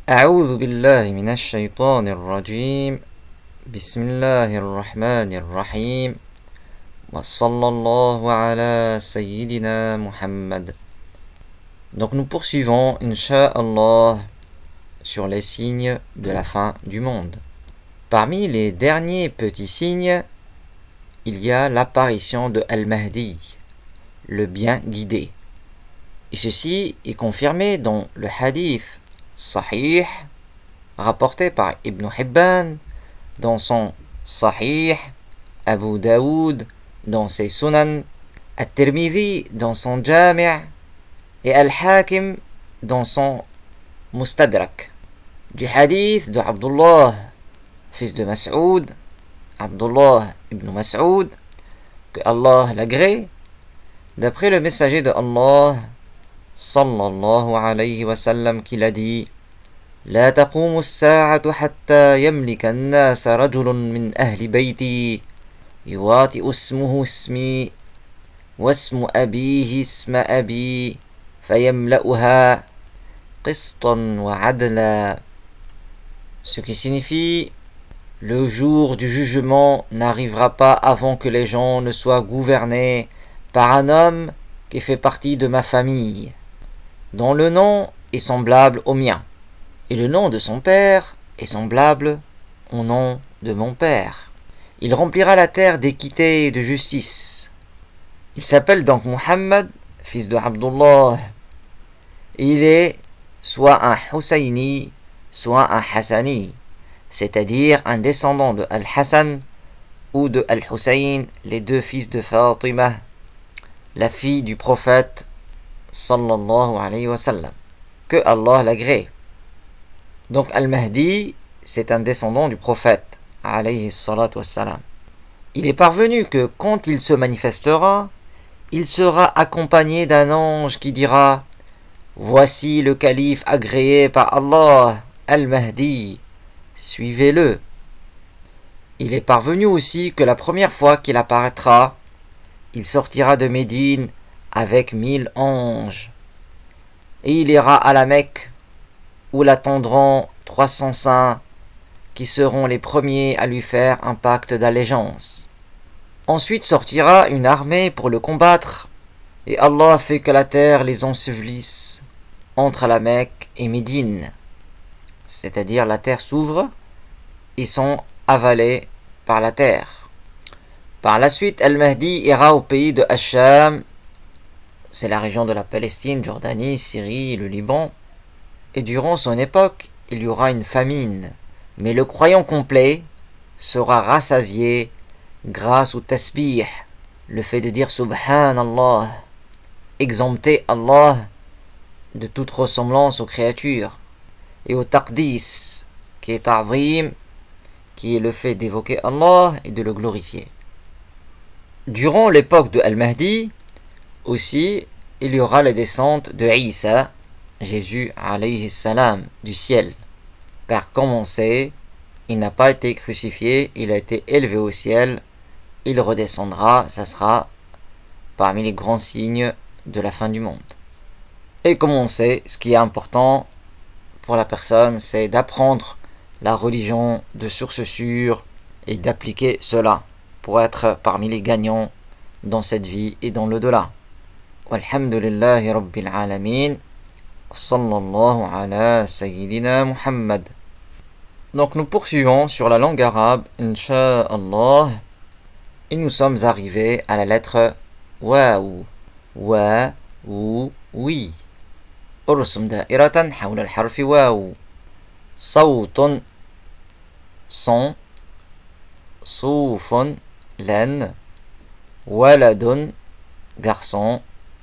أعوذ بالله من الشيطان الرجيم بسم الله الرحمن الرحيم وصلى الله على سيدنا محمد. Donc nous poursuivons, Inch'Allah, sur les signes de la fin du monde. Parmi les derniers petits signes, il y a l'apparition de Al-Mahdi, le bien guidé. Et ceci est confirmé dans le hadith Sahih, rapporté par Ibn Hibban dans son Sahih, Abu Daoud dans ses Sunan, At-Tirmidhi dans son Jami' et Al-Hakim dans son Mustadrak. Du hadith de Abdullah, fils de Mas'ud, Abdullah ibn Mas'ud, que Allah l'agrée, d'après le messager de Allah, sallallahu alayhi wa sallam, qu'il a dit: لا تقوم الساعة حتى يملك الناس رجل من أهل بيتي يواطئ اسمه اسمي واسم أبيه اسم أبي فيملأها قسطا وعدلا. Ce qui signifie: le jour du jugement n'arrivera pas avant que les gens ne soient gouvernés par un homme qui fait partie de ma famille, dont le nom est semblable au mien, et le nom de son père est semblable au nom de mon père. Il remplira la terre d'équité et de justice. Il s'appelle donc Muhammad, fils de Abdullah, et il est soit un Husayni, soit un Hassani, c'est-à-dire un descendant de Al-Hassan ou de Al-Hussein, les deux fils de Fatima, la fille du prophète sallallahu alayhi wa sallam, que Allah l'agrée. Donc Al-Mahdi, c'est un descendant du prophète alayhi salatu wassalam. Il est parvenu que quand il se manifestera, il sera accompagné d'un ange qui dira: voici le calife agréé par Allah, Al-Mahdi, suivez-le. Il est parvenu aussi que la première fois qu'il apparaîtra, il sortira de Médine avec 1000 anges, et il ira à la Mecque, où l'attendront 300 saints, qui seront les premiers à lui faire un pacte d'allégeance. Ensuite sortira une armée pour le combattre, et Allah fait que la terre les ensevelisse entre la Mecque et Médine, c'est-à-dire la terre s'ouvre et sont avalés par la terre. Par la suite, Al-Mahdi ira au pays de Hacham, c'est la région de la Palestine, Jordanie, Syrie, le Liban, et durant son époque, il y aura une famine, mais le croyant complet sera rassasié grâce au tasbih, le fait de dire Subhanallah, exempter Allah de toute ressemblance aux créatures, et au taqdis, qui est ta'zim, qui est le fait d'évoquer Allah et de le glorifier. Durant l'époque de Al-Mahdi, aussi, il y aura la descente de Isa, Jésus alayhi salam, du ciel. Car comme on sait, il n'a pas été crucifié, il a été élevé au ciel, il redescendra, ça sera parmi les grands signes de la fin du monde. Et comme on sait, ce qui est important pour la personne, c'est d'apprendre la religion de source sûre et d'appliquer cela pour être parmi les gagnants dans cette vie et dans l'au-delà. Walhamdulillahi Rabbil Alamin. Sallallahu ala Sayyidina Muhammad. Donc nous poursuivons sur la langue arabe, Inch'Allah, et nous sommes arrivés à la lettre Waou. Wa, ou, oui. ارسم دائرة حول الحرف واو. صوت son. صوف laine. ولد garçon.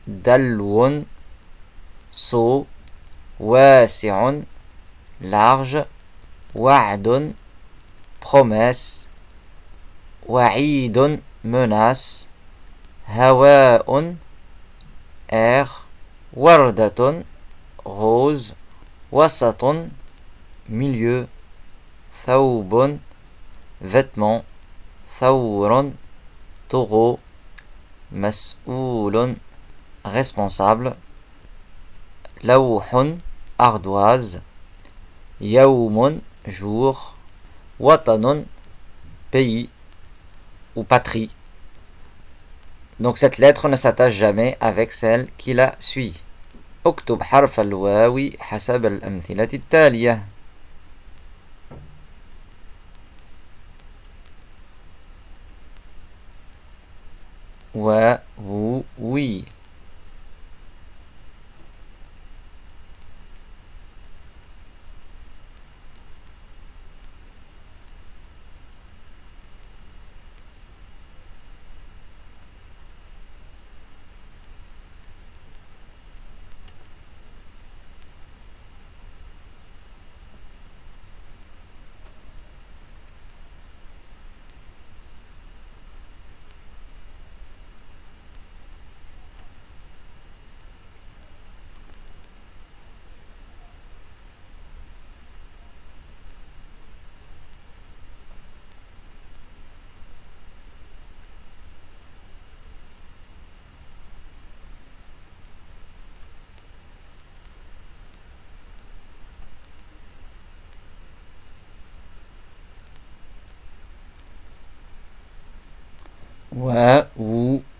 دلو seau. واسع large. وعد promesse. وعيد menace. هواء air. وردة rose. وسط milieu. ثوب vêtement. ثور taureau. مسؤول responsable. لوح ardoise. Yawmun, jour. Watanun, pays ou patrie. Donc cette lettre ne s'attache jamais avec celle qui la suit. اكتب حرف الواو حسب الأمثلة التالية. و و وي.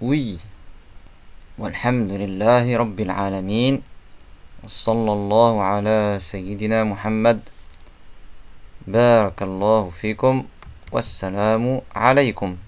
وي. والحمد لله رب العالمين. وصلى الله على سيدنا محمد. بارك الله فيكم والسلام عليكم.